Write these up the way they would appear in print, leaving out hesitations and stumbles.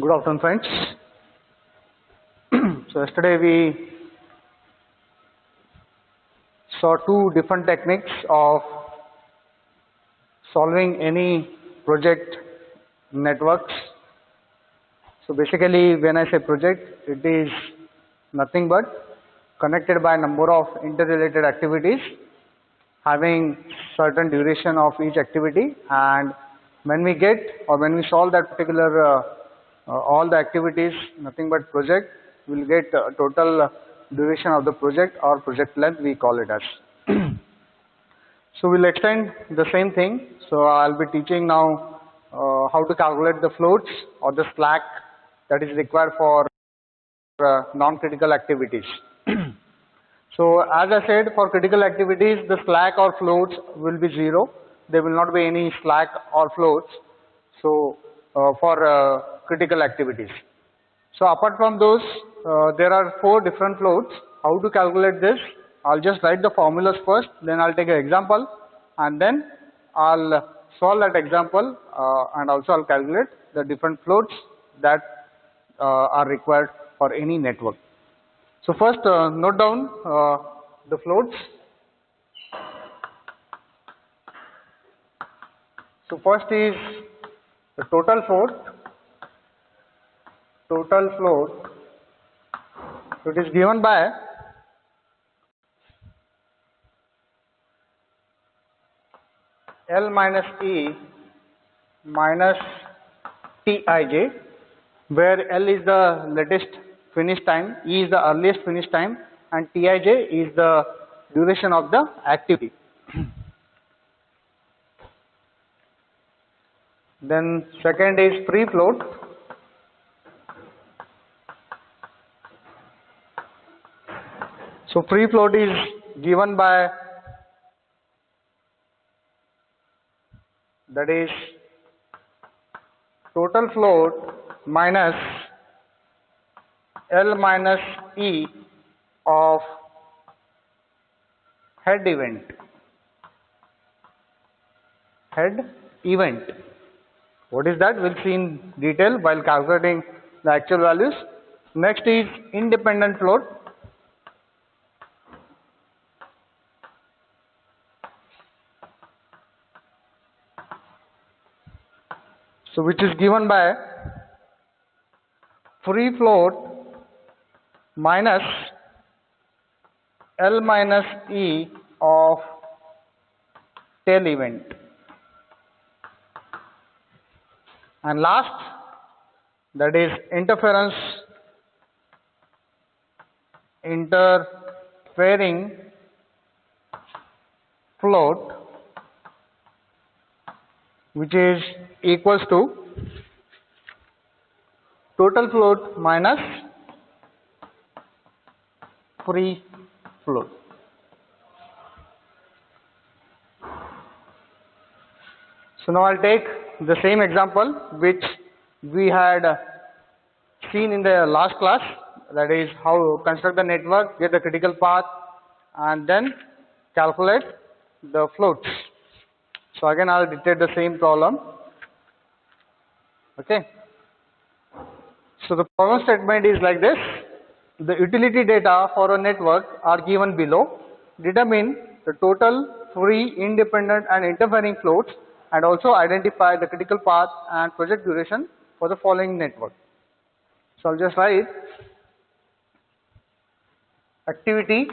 Good afternoon, friends. So yesterday we saw two different techniques of solving any project networks. So basically, when I say project, it is nothing but connected by a number of interrelated activities having certain duration of each activity, and when we get or when we solve that particular all the activities nothing but project, we will get total duration of the project or project length, we call it as. So we'll extend the same thing. So I'll be teaching now how to calculate the floats or the slack that is required for non-critical activities. So as I said, for critical activities, the slack or floats will be 0. There will not be any slack or floats. So for critical activities. So apart from those, there are 4 different floats. How to calculate this? I'll just write the formulas first, then I'll take an example, and then I'll solve that example, and also I'll calculate the different floats that are required for any network. So first, note down the floats. So first is the total float. Total float. So it is given by L minus E minus Tij, where L is the latest finish time, E is the earliest finish time, and Tij is the duration of the activity. Then second is free float. So free float is given by, that is total float minus L minus E of head event. Head event. What is that? We'll see in detail while calculating the actual values. Next is independent float. So which is given by free float minus L minus E of tail event. And last, that is interfering float, which is equals to total float minus free float. So now I'll take the same example which we had seen in the last class, that is how to construct the network, get the critical path, and then calculate the floats. So again I'll dictate the same problem. Okay. So the problem statement is like this. The utility data for a network are given below. Determine the total free, independent and interfering floats, and also identify the critical path and project duration for the following network. So I'll just write activity,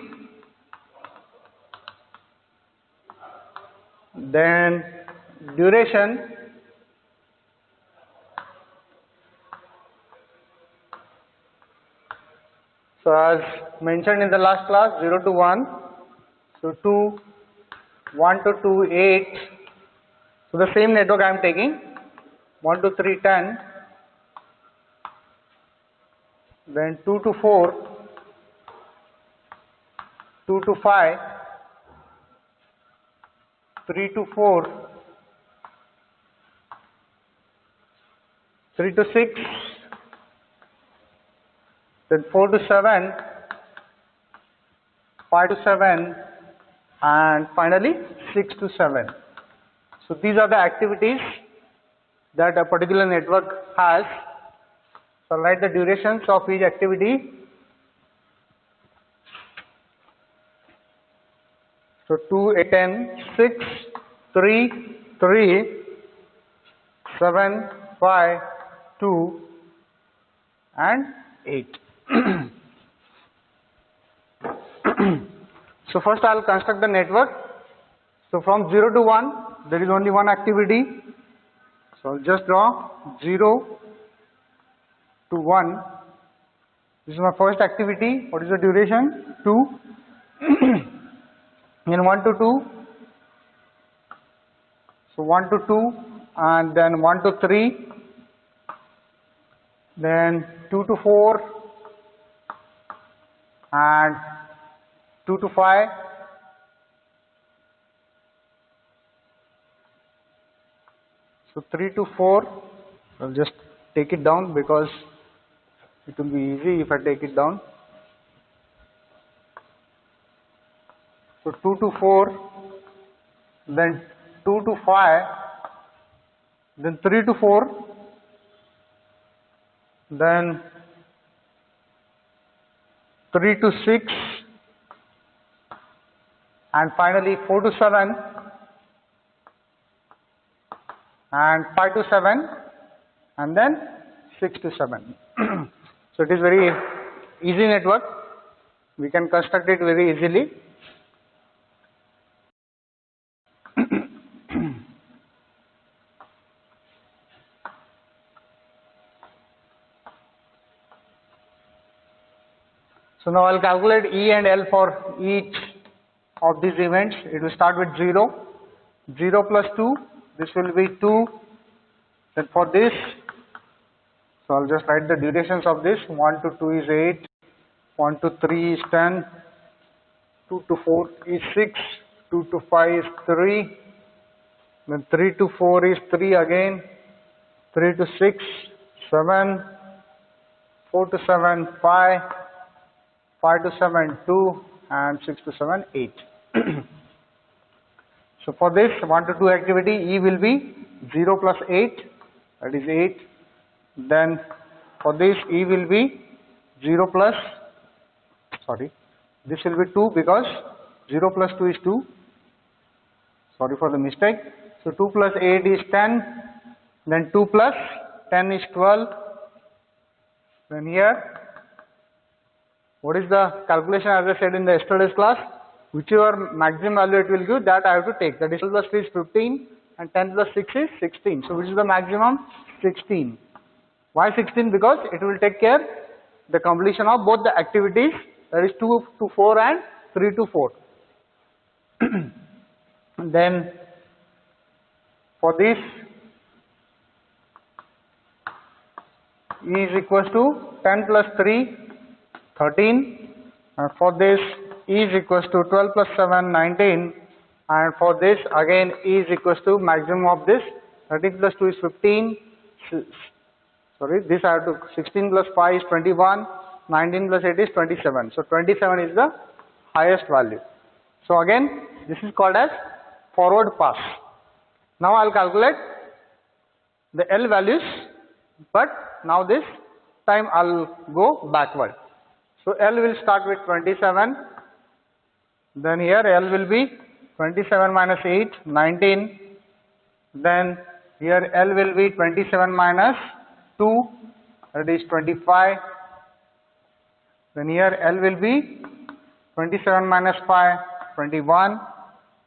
then duration, so as mentioned in the last class, 0 to 1, so 2, 1 to 2, 8, so the same network I am taking, 1 to 3, 10, then 2 to 4, 2 to 5, 3 to 4, 3 to 6, then 4 to 7, 5 to 7, and finally 6 to 7. So these are the activities that a particular network has So I'll write the durations of each activity. So 2, 8, 10, 6, 3, 3, 7, 5, 2 and 8. So first I will construct the network. So from 0 to 1 there is only one activity. So I'll just draw 0 to 1. This is my first activity. What is the duration? 2. Then 1 to 2. So 1 to 2 and then 1 to 3. Then 2 to 4 and 2 to 5. So 3 to 4. I'll just take it down because it will be easy if I take it down. So 2 to 4, then 2 to 5, then 3 to 4, then 3 to 6, and finally 4 to 7, and 5 to 7, and then 6 to 7. So it is very easy network. We can construct it very easily. So now I'll calculate E and L for each of these events. It will start with 0. 0 plus 2, this will be 2. Then for this, so I'll just write the durations of this. 1 to 2 is 8, 1 to 3 is 10, 2 to 4 is 6, 2 to 5 is 3, then 3 to 4 is 3 again, 3 to 6, 7, 4 to 7, 5, 5 to 7, 2, and 6 to 7, 8. So for this 1 to 2 activity, E will be 0 plus 8, that is 8. Then for this E will be 0 plus, this will be 2 because 0 plus 2 is 2. Sorry for the mistake. So 2 plus 8 is 10, then 2 plus 10 is 12. Then here, what is the calculation as I said in the yesterday's class? Whichever maximum value it will give, that I have to take. That is 12 plus 3 is 15 and 10 plus 6 is 16. So which is the maximum? 16. Why 16? Because it will take care the completion of both the activities, that is 2 to 4 and 3 to 4. Then for this, E is equals to 10 plus 3, 13, and for this E is equals to 12 plus 7, 19, and for this again E is equals to maximum of this, 13 plus 2 is 15, this I have to, 16 plus 5 is 21, 19 plus 8 is 27, so 27 is the highest value. So again this is called as forward pass. Now I will calculate the L values, but now this time I will go backward. So L will start with 27, then here L will be 27 minus 8, 19, then here L will be 27 minus 2, that is 25, then here L will be 27 minus 5, 21,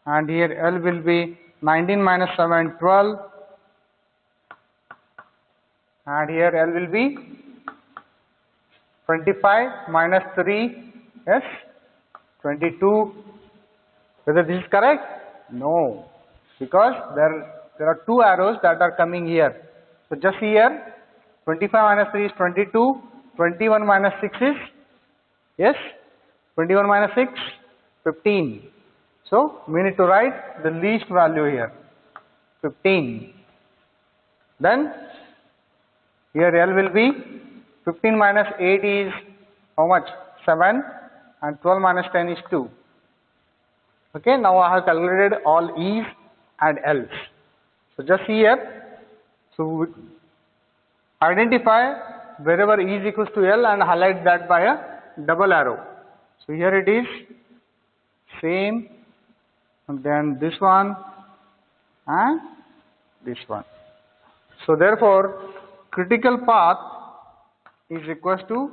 and here L will be 19 minus 7, 12, and here L will be 25 minus 3, yes, 22. Whether this is correct? No, because there are two arrows that are coming here. So just here, 25 minus 3 is 22, 21 minus 6 is, yes, 21 minus 6, 15. So we need to write the least value here, 15. Then here L will be 15 minus 8 is how much? 7, and 12 minus 10 is 2. Okay, now I have calculated all E's and L's. So just here, so identify wherever E is equals to L and highlight that by a double arrow. So here it is, same, and then this one and this one. So therefore, critical path is equals to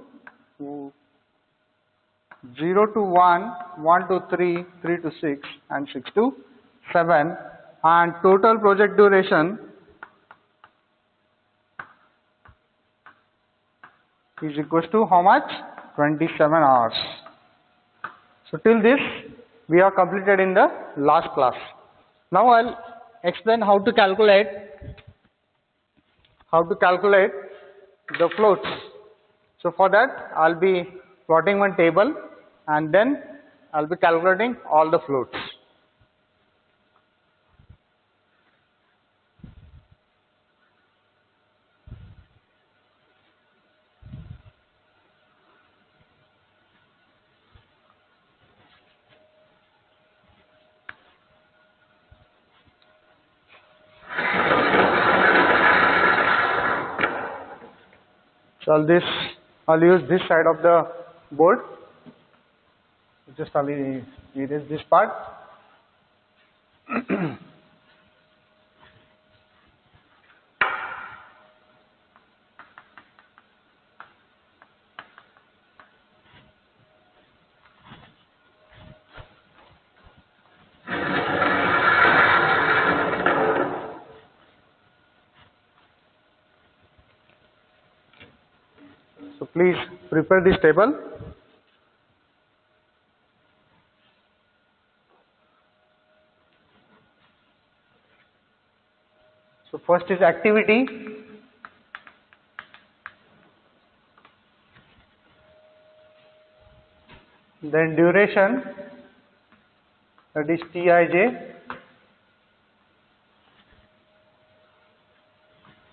0 to 1, 1 to 3, 3 to 6, and 6 to 7, and total project duration is equals to how much? 27 hours. So till this we have completed in the last class. Now I'll explain how to calculate the floats. So for that I'll be plotting one table and then I'll be calculating all the floats. So I'll use this side of the board. Just I'll erase this part. So please prepare this table. So first is activity, then duration, that is Tij,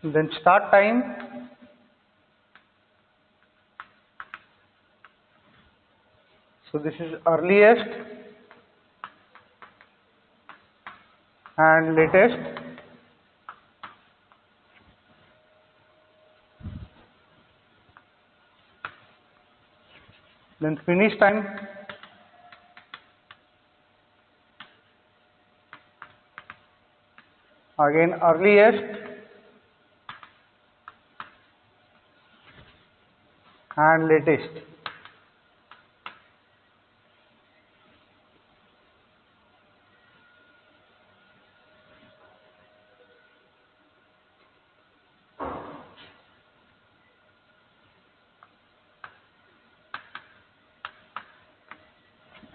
then start time, so this is earliest and latest, then finish time, again earliest and latest.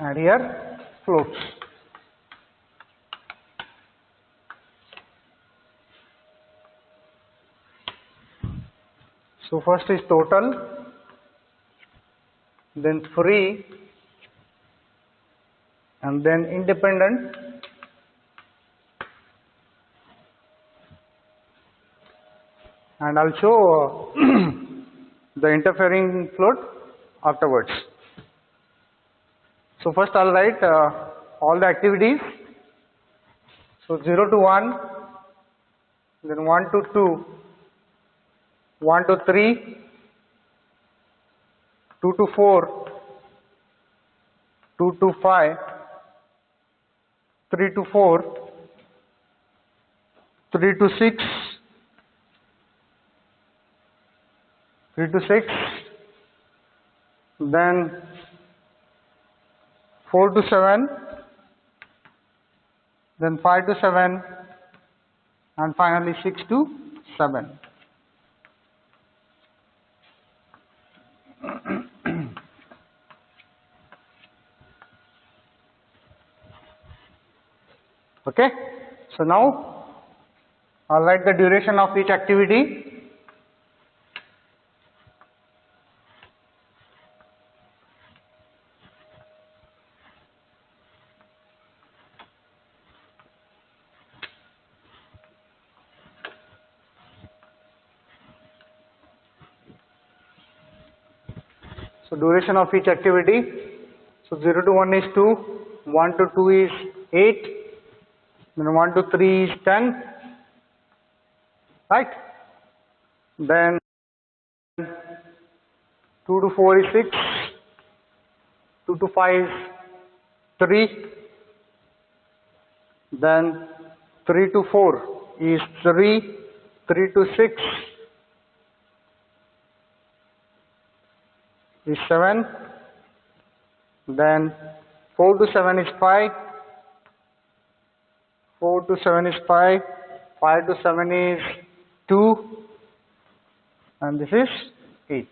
And here floats. So first is total, then free, and then independent, and I'll show the interfering float afterwards. So first I'll write all the activities. So 0 to 1, then 1 to 2, 1 to 3, 2 to 4, 2 to 5, 3 to 4, 3 to 6, 3 to 6, then 4 to 7, then 5 to 7, and finally 6 to 7. Okay, so now I'll write the duration of each activity. So duration of each activity, so 0 to 1 is 2, 1 to 2 is 8, then 1 to 3 is 10, right? Then 2 to 4 is 6, 2 to 5 is 3, then 3 to 4 is 3, 3 to 6 is 7, then 4 to 7 is 5, 4 to 7 is 5, 5 to 7 is 2, and this is 8.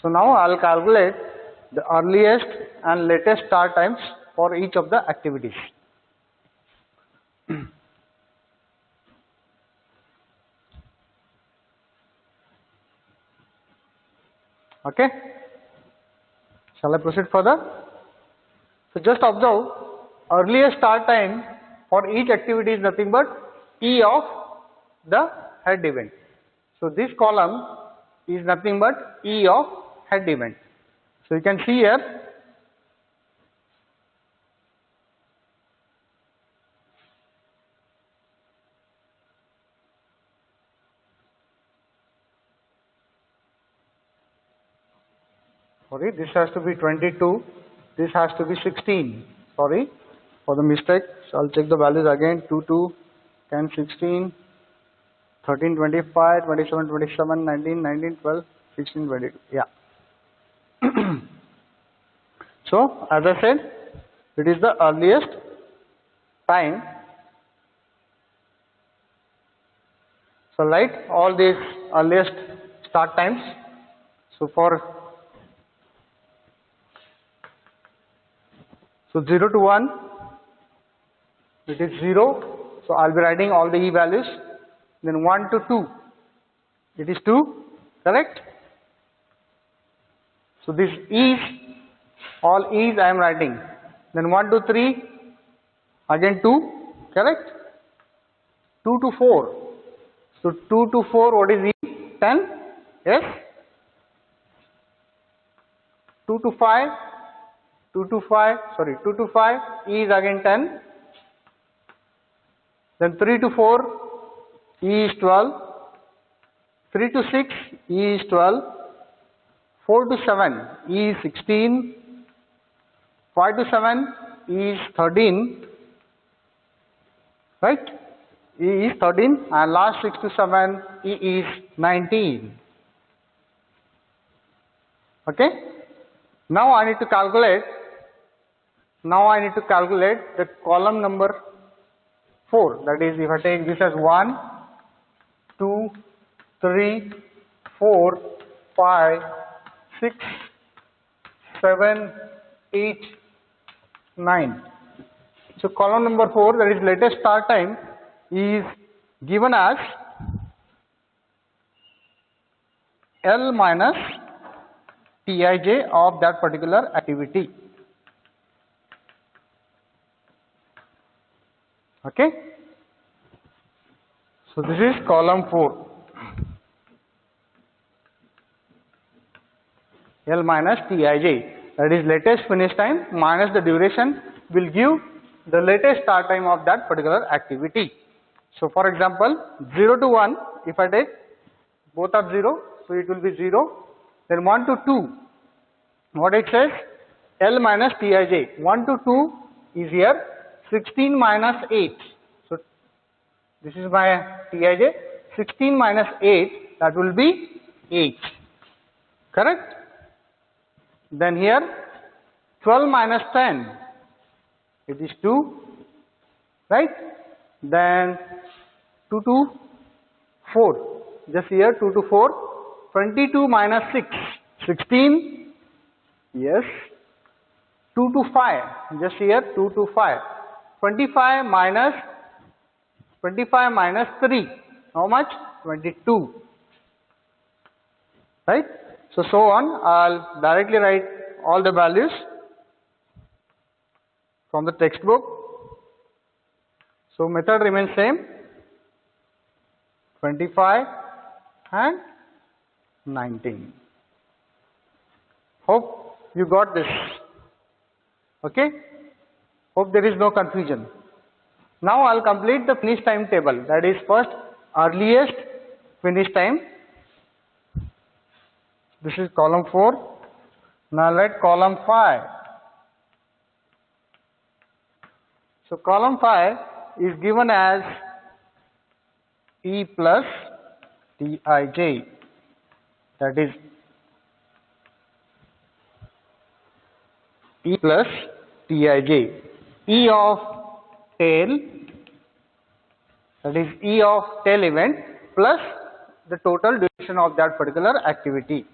So now I'll calculate the earliest and latest start times for each of the activities. Okay, shall I proceed further? So just observe, earliest start time for each activity is nothing but E of the head event. So this column is nothing but E of head event. So you can see here, sorry, this has to be 22, this has to be 16, sorry for the mistake. So I'll check the values again, 2, 2, 10, 16, 13, 25, 27, 27, 19, 19, 12, 16, 22, yeah. So as I said, it is the earliest time. So write all these earliest start times. So 0 to 1, it is 0. So I'll be writing all the E values. Then 1 to 2, it is 2, correct? So this E's, all E's I am writing. Then 1 to 3, again 2, correct? 2 to 4. So 2 to 4, what is E? 10, yes? 2 to 5, 2 to 5, E is again 10. Then 3 to 4, E is 12. 3 to 6, E is 12. 4 to 7, E is 16. 5 to 7, E is 13. Right? E is 13. And last 6 to 7, E is 19. Okay? Now I need to calculate the column number 4. That is, if I take this as 1, 2, 3, 4, 5, 6, 7, 8, 9. So column number 4, that is latest start time, is given as L minus Tij of that particular activity. Okay? So this is column 4. L minus Tij, that is latest finish time minus the duration, will give the latest start time of that particular activity. So for example, 0 to 1, if I take, both are 0, so it will be 0. Then 1 to 2, what it says? L minus Tij. 1 to 2 is here, 16 minus 8. So this is my Tij. 16 minus 8, that will be 8. Correct? Then here 12 minus 10, it is 2, right? Then 2 to 4, just here 2 to 4, 22 minus 6, 16, yes, 2 to 5, just here 2 to 5, 25 minus 3, how much? 22, right? So on, I'll directly write all the values from the textbook. So method remains same, 25 and 19. Hope you got this. Okay? Hope there is no confusion. Now I'll complete the finish time table. That is, first earliest finish time, This is column 4. Now let column 5. So column 5 is given as E plus Tij. That is E plus Tij. E of tail, that is E of tail event plus the total duration of that particular activity.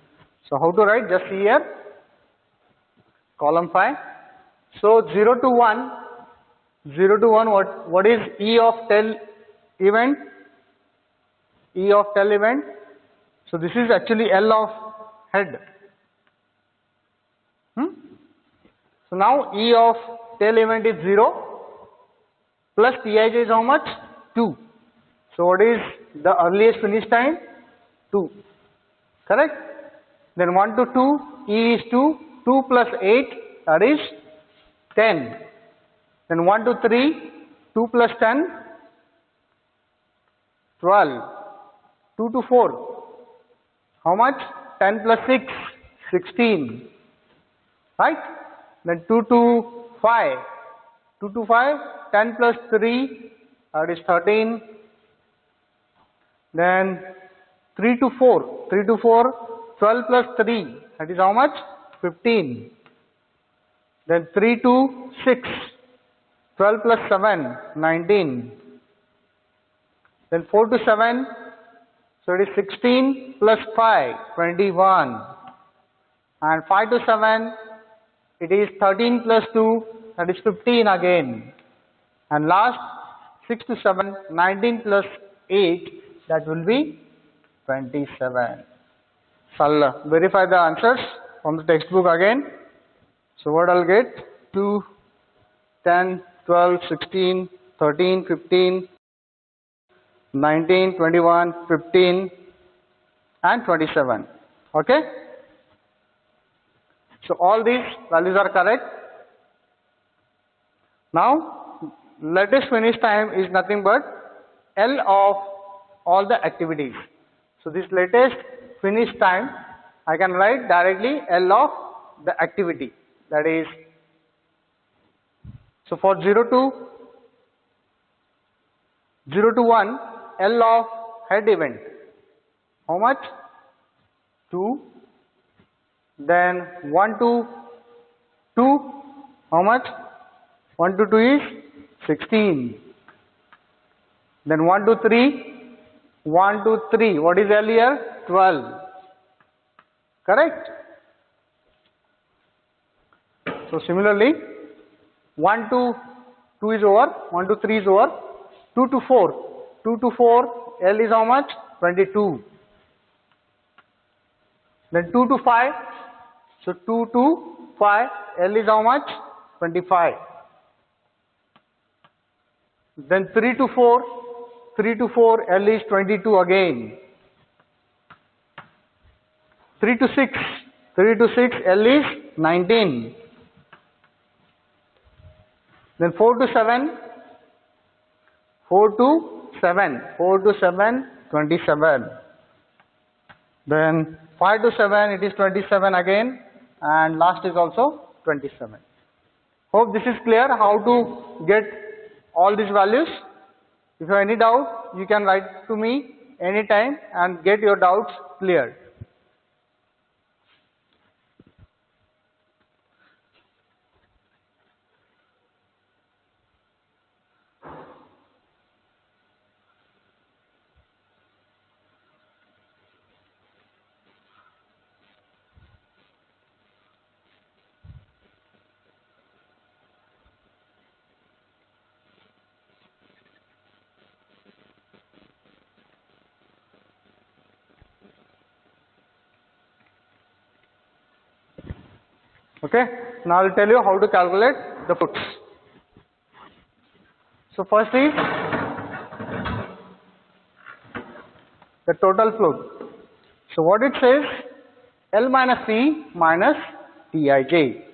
So how to write? Just see here, column 5. So 0 to 1, what is E of tail event? E of tail event. So this is actually L of head. So now E of tail event is 0 plus Tij is how much? 2. So what is the earliest finish time? 2. Correct? Then 1 to 2, E is 2. 2 plus 8, that is 10. Then 1 to 3, 2 plus 10, 12. 2 to 4, how much? 10 plus 6, 16. Right? Then 2 to 5, 2 to 5, 10 plus 3, that is 13. Then 3 to 4, 12 plus 3, that is how much? 15. Then 3 to 6, 12 plus 7, 19. Then 4 to 7, so it is 16 plus 5, 21. And 5 to 7, it is 13 plus 2, that is 15 again. And last 6 to 7, 19 plus 8, that will be 27. So I'll verify the answers from the textbook again. So what I'll get? 2, 10, 12, 16, 13, 15, 19, 21, 15 and 27. Okay? So all these values are correct. Now latest finish time is nothing but L of all the activities. So this latest finish time I can write directly L of the activity. That is, so for 0 to 1, L of head event, how much? 2. Then 1 to 2, how much? 1 to 2 is 16. Then 1 to 3, 1 to 3, what is L here? 12. Correct? So similarly, 1 to 2 is over, 1 to 3 is over, 2 to 4, 2 to 4, L is how much? 22. Then 2 to 5, so 2 to 5, L is how much? 25. Then 3 to 4, L is 22 again. 3 to 6, L is 19. Then 4 to 7, 27. Then 5 to 7, it is 27 again, and last is also 27. Hope this is clear how to get all these values. If you have any doubt, you can write to me anytime and get your doubts cleared. Okay, now I will tell you how to calculate the puts. So first is the total float. So what it says, L minus C minus Tij.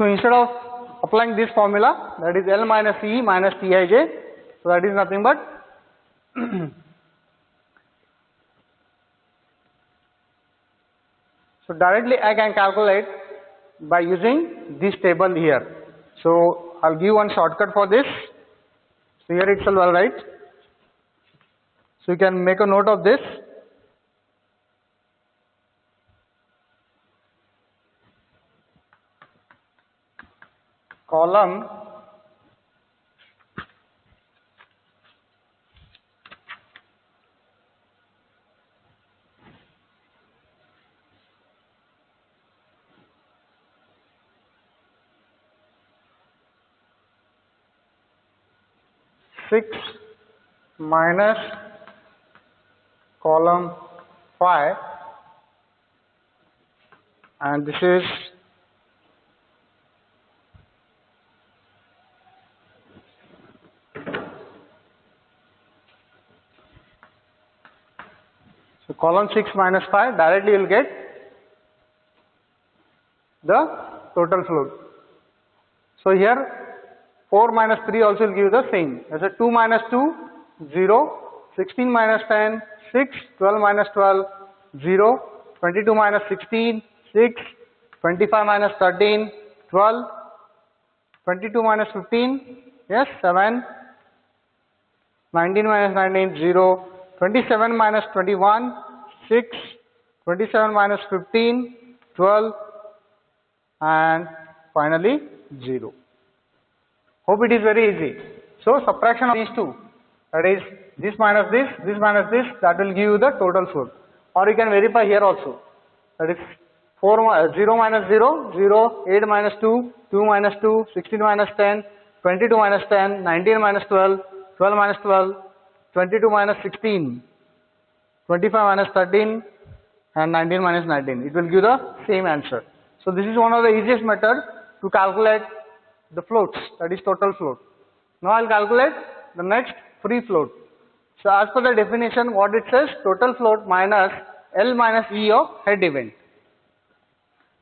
So instead of applying this formula, that is L minus E minus Tij, so that is nothing but so directly I can calculate by using this table here. So I'll give one shortcut for this. So here itself I'll write. So you can make a note of this. Column six minus column 5, and this is so column 6 minus 5, directly you will get the total float. So here 4 minus 3 also will give you the same. As a 2 minus 2, 0, 16 minus 10, 6, 12 minus 12, 0, 22 minus 16, 6, 25 minus 13, 12, 22 minus 15, yes, 7, 19 minus 19, 0, 27 minus 21, 6, 27 minus 15, 12, and finally 0. Hope it is very easy. So subtraction of these two, that is this minus this, that will give you the total float. Or you can verify here also. That is 0 minus 0, 0, 8 minus 2, 2 minus 2, 16 minus 10, 22 minus 10, 19 minus 12, 12 minus 12, 22 minus 16, 25 minus 13, and 19 minus 19. It will give the same answer. So this is one of the easiest method to calculate the floats, that is total float. Now I will calculate the next free float. So as per the definition, what it says, total float minus L minus E of head event.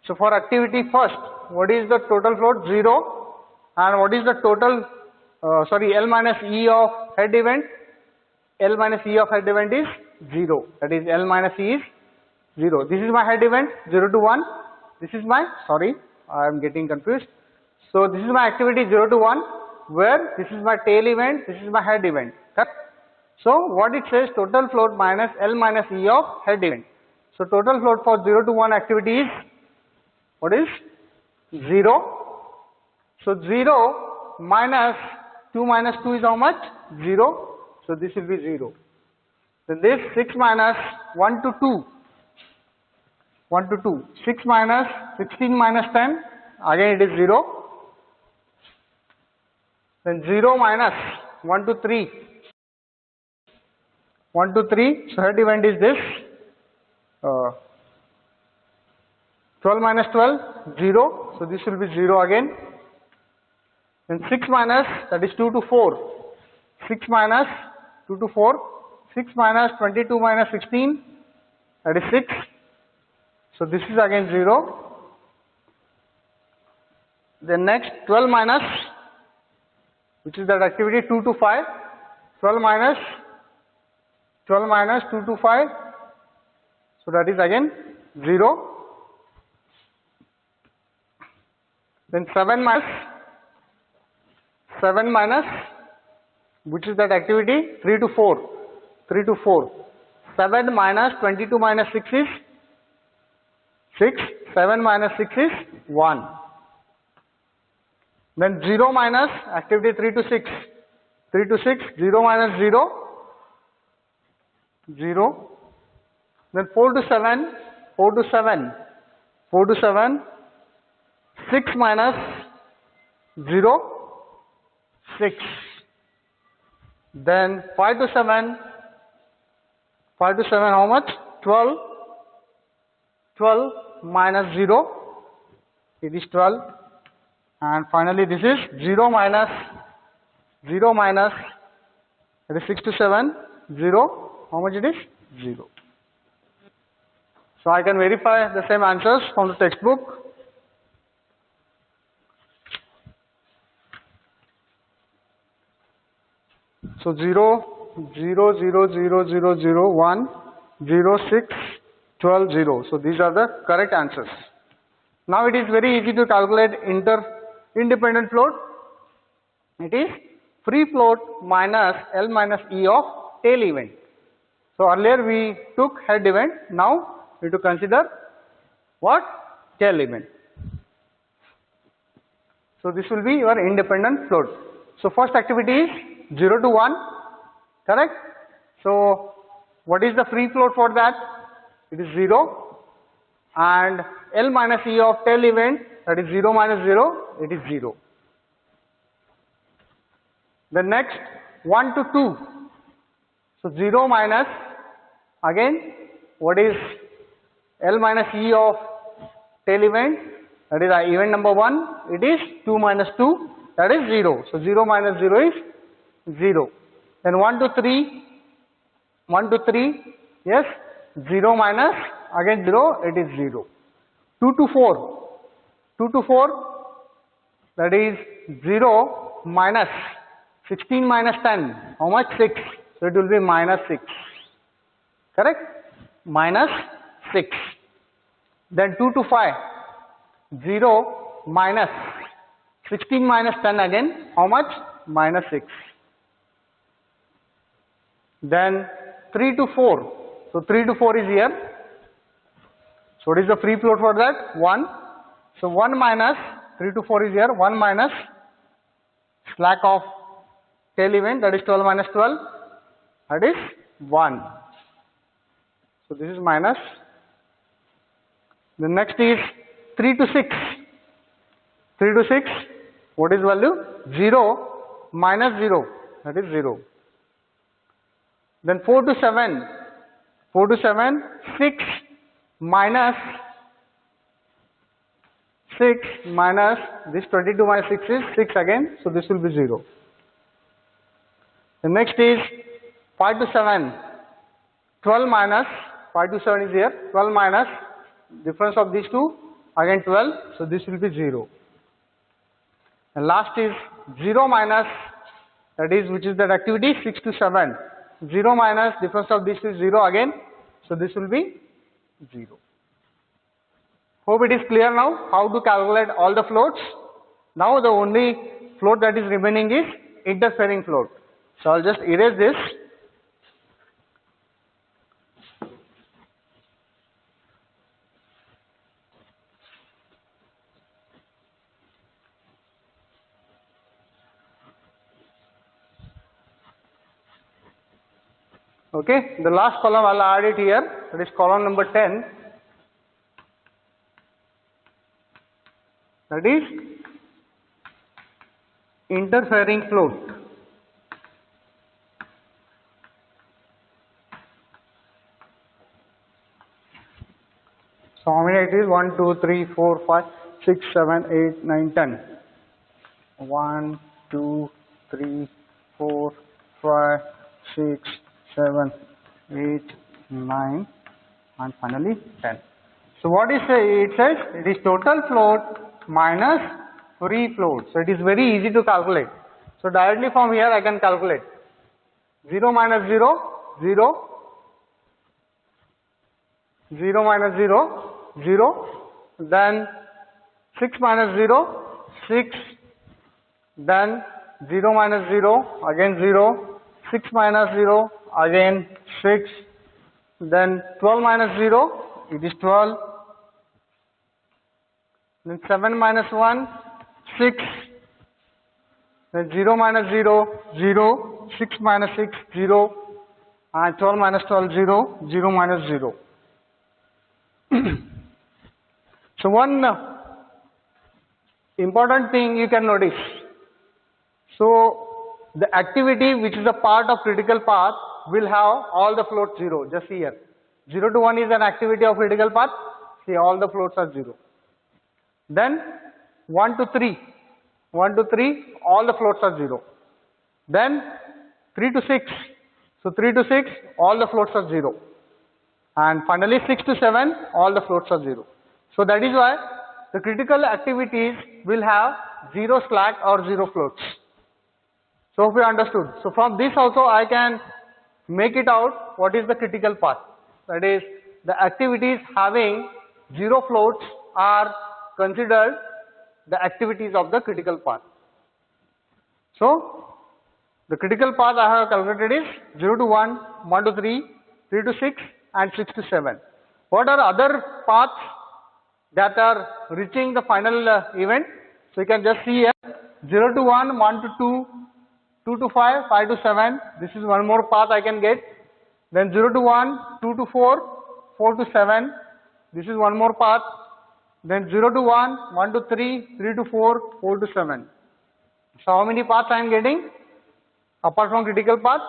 So for activity first, what is the total float? 0. And what is the total, L minus E of head event? L minus E of head event is 0. That is L minus E is 0. This is my head event, 0 to 1. This is my, I am getting confused. So this is my activity 0 to 1, where this is my tail event, this is my head event. Correct? So what it says, total float minus L minus E of head event. So total float for 0 to 1 activity is, what is? 0. So 0 minus 2 minus 2 is how much? 0. So this will be 0. Then this 6 minus 1 to 2. 1 to 2. 6 minus 16 minus 10. Again it is 0. Then 0 minus 1 to 3. 1 to 3. So head event is this. 12 minus 12, 0. So this will be 0 again. Then 6 minus, that is 2 to 4. 6 minus 2 to 4. 6 minus 22 minus 16, that is 6. So this is again 0. Then next 12 minus, which is that activity 2 to 5. 12 minus 2 to 5. So that is again 0. Then 7 minus, which is that activity 3 to 4. 3 to 4. 7 minus 22 minus 6 is 6. 7 minus 6 is 1. Then 0 minus activity 3 to 6. 3 to 6, 0 minus 0, 0. Then 4 to 7, 4 to 7, 4 to 7, 6 minus 0, 6. Then 5 to 7, 5 to 7 how much? 12. 12 minus 0, it is 12. And finally this is 0 minus, that is 6 to 7, 0. How much it is? 0. So I can verify the same answers from the textbook. So 0, 0, 0, 0, 0, 0, 1, 0, 6, 12, 0. So these are the correct answers. Now it is very easy to calculate independent float. It is free float minus L minus E of tail event. So earlier we took head event, now we have to consider what? Tail event. So this will be your independent float. So first activity is 0 to 1, correct? So what is the free float for that? It is 0, and L minus E of tail event, that is 0 minus 0, it is 0. The next 1 to 2, so 0 minus, again what is L minus E of tail event, that is event number 1, it is 2 minus 2, that is 0. So 0 minus 0 is 0. Then 1 to 3, yes, 0 minus, again 0, it is 0. 2 to 4, that is 0 minus 16 minus 10, how much? 6. So it will be minus 6, correct? Minus 6. Then 2 to 5, 0 minus 16 minus 10 again, how much? Minus 6. Then 3 to 4, so 3 to 4 is here. So what is the free float for that? 1. So 1 minus, 3 to 4 is here, 1 minus slack of tail event, that is 12 minus 12, that is 1. So this is minus. The next is 3 to 6. 3 to 6, what is value? 0 minus 0, that is 0. Then 4 to 7, 6 minus this 22 minus 6 is 6 again, so this will be 0. The next is 5 to 7, 12 minus, 5 to 7 is here, 12 minus, difference of these two, again 12, so this will be 0. And last is 0 minus, that is, which is that activity, 6 to 7, 0 minus, difference of these two is 0 again, so this will be 0. Hope it is clear now how to calculate all the floats. Now the only float that is remaining is interfering float. So I'll just erase this. Okay, the last column I'll add it here, that is column number 10, that is interfering float. So how many it is? 1, 2, 3, 4, 5, 6, 7, 8, 9, 10. 1, 2, 3, 4, 5, 6, 7, 8, 9, and finally 10. So what is it says? It is total float minus free float. So it is very easy to calculate. So directly from here I can calculate 0 minus 0, 0, 0 minus 0, 0, then 6 minus 0, 6, then 0 minus 0, again 0, 6 minus 0, again 6, then 12 minus 0, it is 12, then 7 minus 1, 6, then 0 minus 0, 0, 6 minus 6, 0, and 12 minus 12, 0, 0 minus 0. So one important thing you can notice. So the activity which is a part of critical path will have all the floats 0. Just see here. 0 to 1 is an activity of critical path. See, all the floats are 0. Then 1 to 3. 1 to 3, all the floats are 0. Then 3 to 6. So 3 to 6, all the floats are 0. And finally 6 to 7, all the floats are 0. So that is why the critical activities will have 0 slack or 0 floats. So hope you understood. So from this also I can make it out what is the critical path. That is, the activities having 0 floats are considered the activities of the critical path. So the critical path I have calculated is 0 to 1, 1 to 3, 3 to 6 and 6 to 7. What are other paths that are reaching the final event? So you can just see here 0 to 1, 1 to 2, 2 to 5, 5 to 7. This is one more path I can get. Then 0 to 1, 2 to 4, 4 to 7. This is one more path. Then 0 to 1, 1 to 3, 3 to 4, 4 to 7. So how many paths I am getting? Apart from critical path,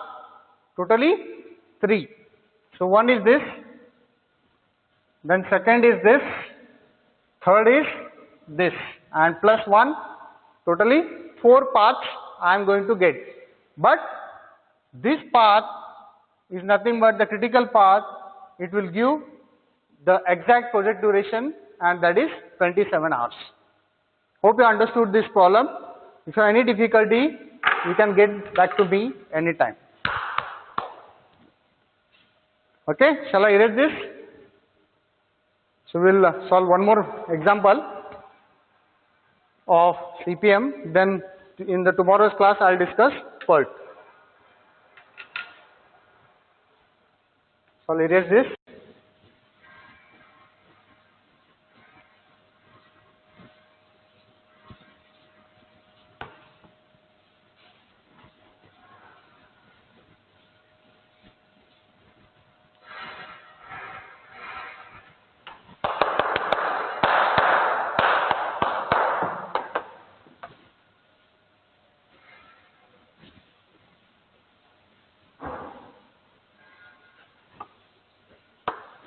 totally 3. So one is this, then second is this, third is this, and plus 1, totally 4 paths I am going to get. But this path is nothing but the critical path. It will give the exact project duration, and that is 27 hours. Hope you understood this problem. If you have any difficulty, you can get back to me anytime. Okay, shall I erase this? So we will solve one more example of CPM. Then in the tomorrow's class, I will discuss PERT. So I will erase this.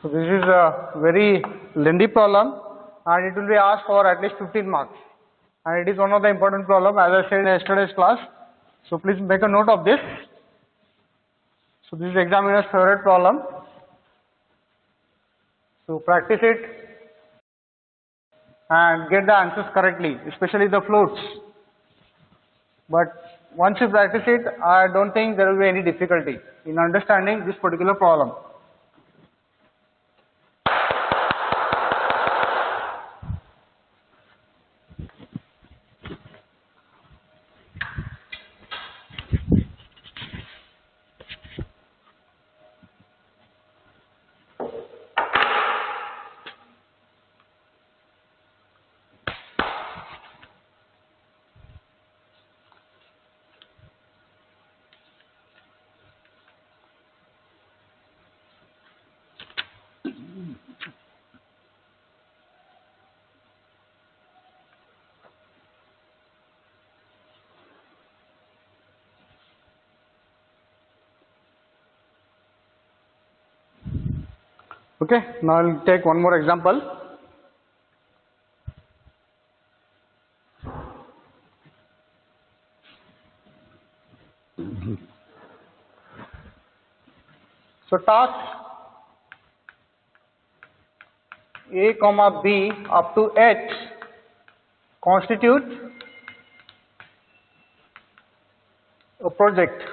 So this is a very lengthy problem, and it will be asked for at least 15 marks. And it is one of the important problem, as I said in yesterday's class. So please make a note of this. So this is examiner's favorite problem. So practice it and get the answers correctly, especially the floats. But once you practice it, I don't think there will be any difficulty in understanding this particular problem. Okay, now I will take one more example. So task A comma B up to H constitute a project.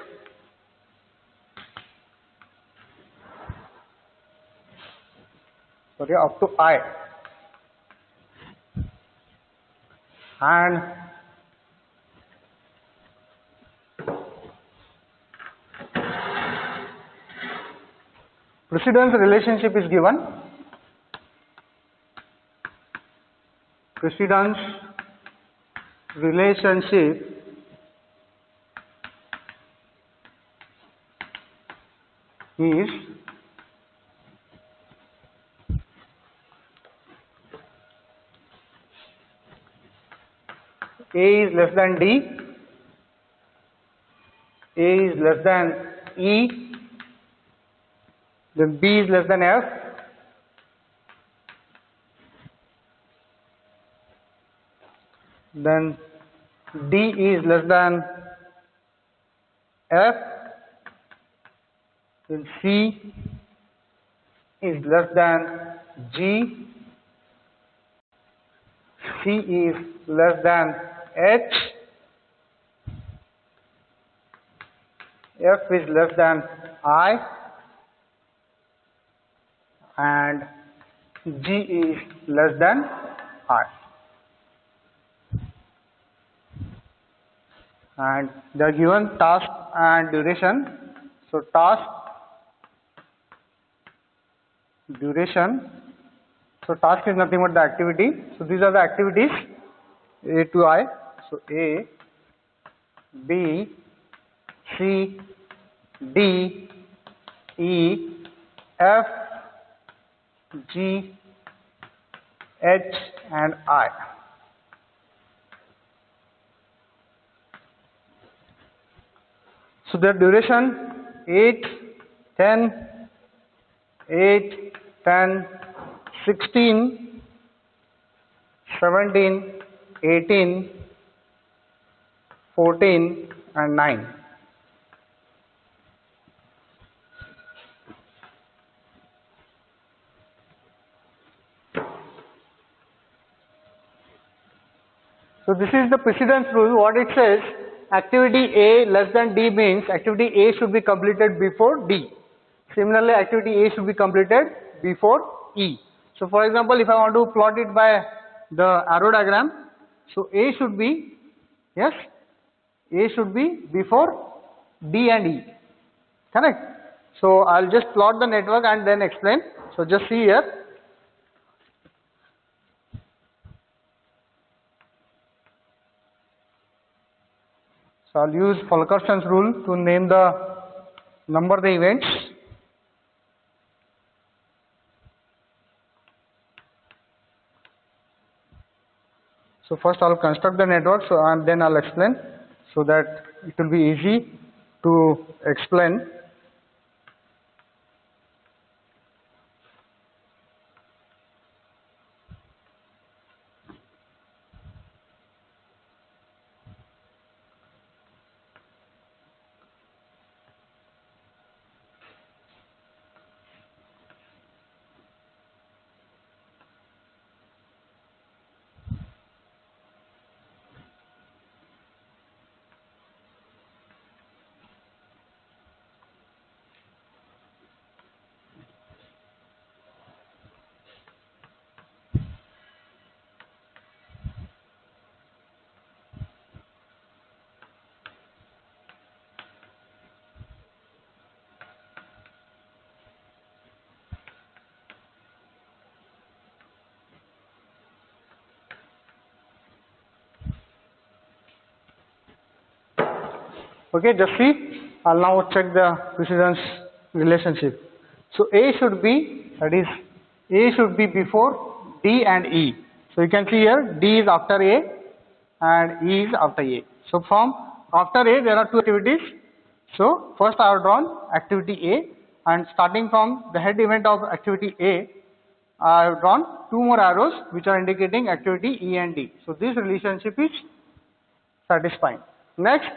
Sorry, up to I. And precedence relationship is given. Precedence relationship is A is less than D, A is less than E, then B is less than F, then D is less than F, then C is less than G, C is less than H, F is less than I and G is less than I. And they are given task and duration. So task, duration. So task is nothing but the activity. So these are the activities A to I. So A, B, C, D, E, F, G, H and I. So their duration 8, 10, 8, 10, 16, 17, 18, 14 and 9. So this is the precedence rule. What it says, activity A less than D means activity A should be completed before D. Similarly, activity A should be completed before E. So for example, if I want to plot it by the arrow diagram, so A should be, yes, A should be before D and E, correct? So I'll just plot the network and then explain. So just see here. So I'll use Fulkerson's rule to name the number the events. So first I'll construct the network, so and then I'll explain, so that it will be easy to explain. Okay, just see, I'll now check the precedence relationship. So A should be, that is, A should be before D and E. So you can see here, D is after A and E is after A. So from after A, there are two activities. So first I have drawn activity A, and starting from the head event of activity A, I have drawn two more arrows which are indicating activity E and D. So this relationship is satisfying. Next,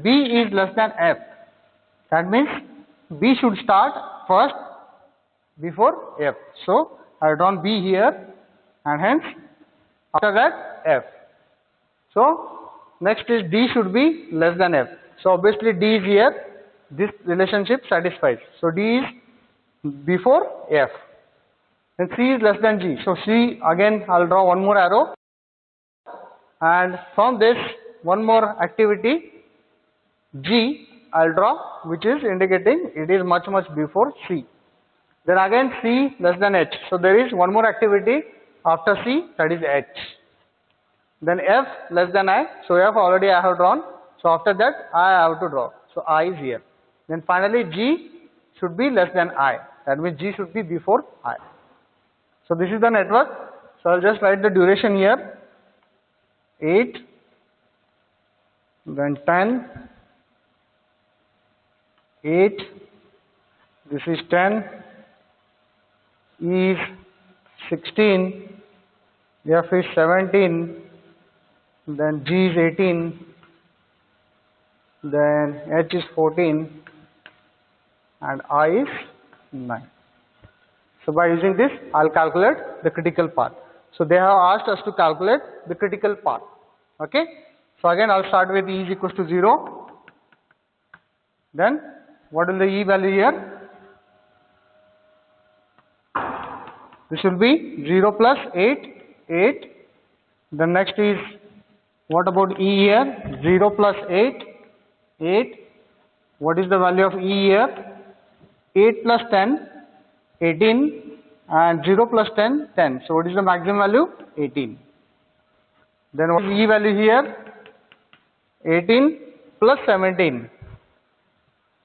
B is less than F. That means B should start first before F. So I have drawn B here, and hence after that F. So next is D should be less than F. So obviously D is here. This relationship satisfies. So D is before F. Then C is less than G. So C, again I'll draw one more arrow, and from this one more activity G I'll draw, which is indicating it is much before C. Then again C less than H. So there is one more activity after C, that is H. Then F less than I. So F already I have drawn. So after that I have to draw. So I is here. Then finally G should be less than I. That means G should be before I. So this is the network. So I'll just write the duration here. 8, then 10, 8, this is 10, E is 16, F is 17, then G is 18, then H is 14, and I is 9. So by using this, I'll calculate the critical path. So they have asked us to calculate the critical path. Okay. So again, I'll start with E is equals to 0. Then What will the E value here? This will be 0 plus 8, 8. The next is, what about E here? 0 plus 8, 8. What is the value of E here? 8 plus 10, 18, and 0 plus 10, 10. So what is the maximum value? 18. Then what is E value here? 18 plus 17.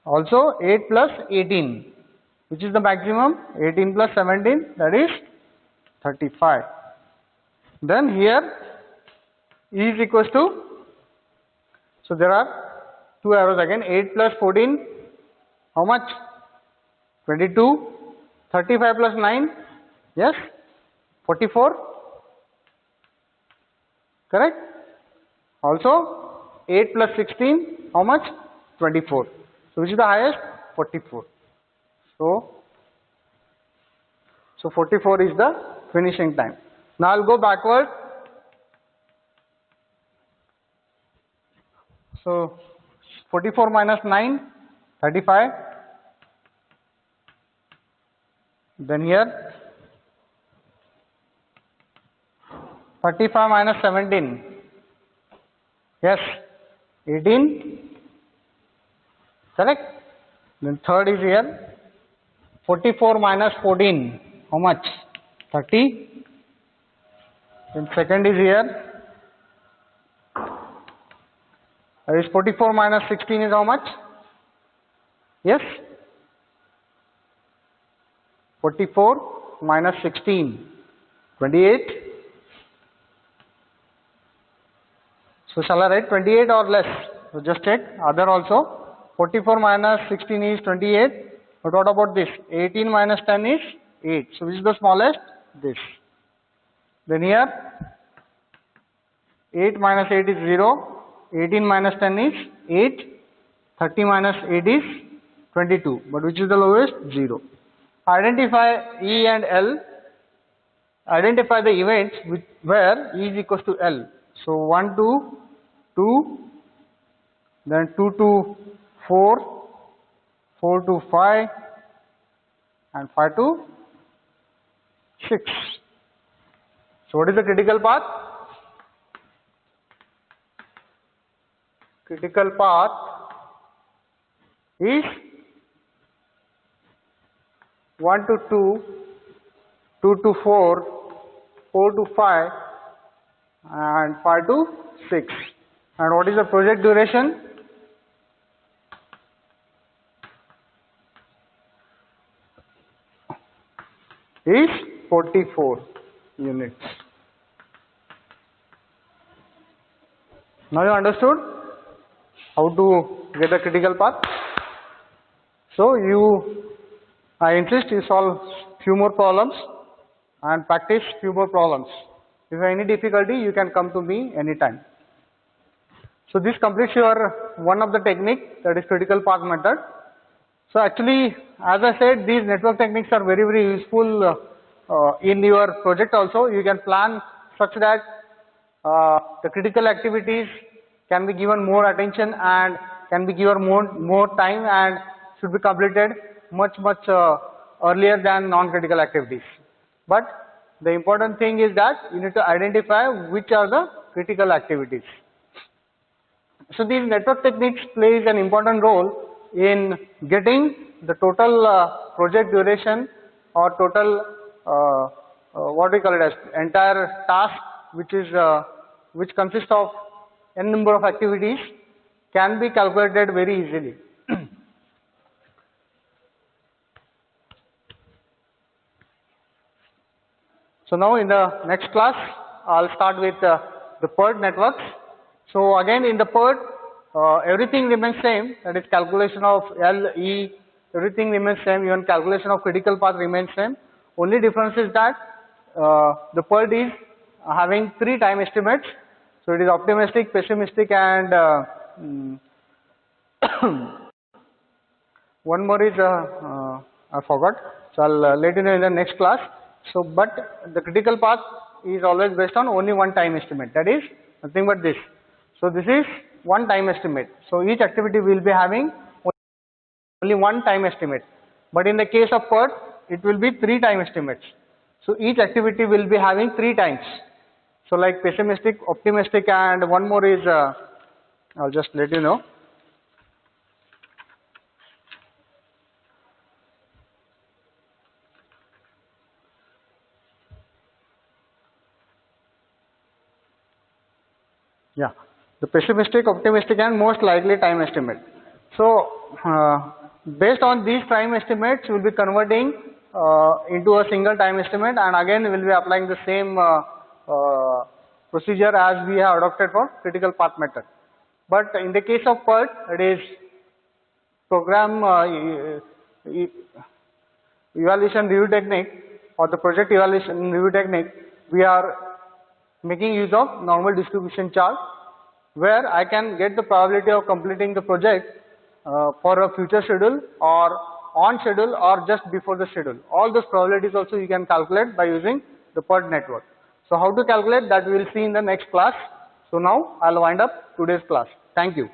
Also 8 plus 18. Which is the maximum? 18 plus 17, that is 35. Then here E is equals to, so there are two arrows again, 8 plus 14, how much? 22, 35 plus 9, yes, 44, correct? Also 8 plus 16, how much? 24. So which is the highest? 44. So 44 is the finishing time. Now I'll go backward. So 44 minus 9, 35. Then here 35 minus 17. Yes, 18. Correct? Then third is here. 44 minus 14, how much? 30. Then second is here. That is 44 minus 16 is how much? Yes? 44 minus 16, 28. So shall I write 28 or less? So just check, other also. 44 minus 16 is 28. But what about this? 18 minus 10 is 8. So which is the smallest? This. Then here 8 minus 8 is 0. 18 minus 10 is 8. 30 minus 8 is 22. But which is the lowest? 0. Identify E and L. Identify the events where E is equals to L. So 1 to 2. Then 2 to 4. 4 to 5 and 5 to 6. So what is the critical path? Critical path is 1 to 2, 2 to 4, 4 to 5 and 5 to 6. And what is the project duration? Is 44 units. Now you understood how to get a critical path. So I insist you solve few more problems and practice few more problems. If you have any difficulty, you can come to me anytime. So this completes your one of the technique, that is critical path method. So actually, as I said, these network techniques are very, very useful in your project also. You can plan such that the critical activities can be given more attention and can be given more time and should be completed much earlier than non-critical activities. But the important thing is that you need to identify which are the critical activities. So these network techniques plays an important role in getting the total project duration or total what we call it as entire task, which consists of n number of activities, can be calculated very easily. So now in the next class, I'll start with the PERT networks. So again in the PERT, everything remains same, that is calculation of L, E, everything remains same, even calculation of critical path remains same. Only difference is that the PERT is having 3 time estimates. So it is optimistic, pessimistic and one more is I forgot. So I'll let you know in the next class. So but the critical path is always based on only one time estimate, that is nothing but this. So this is one time estimate. So each activity will be having only one time estimate. But in the case of PERT, it will be 3 time estimates. So each activity will be having 3 times. So like pessimistic, optimistic, and one more is, I'll just let you know. Yeah, the pessimistic, optimistic, and most likely time estimate. So based on these time estimates, we will be converting into a single time estimate, and again we will be applying the same procedure as we have adopted for critical path method. But in the case of PERT, it is program evaluation review technique, or the project evaluation review technique. We are making use of normal distribution chart, where I can get the probability of completing the project for a future schedule, or on schedule, or just before the schedule. All those probabilities also you can calculate by using the PERT network. So how to calculate that we will see in the next class. So now I'll wind up today's class. Thank you.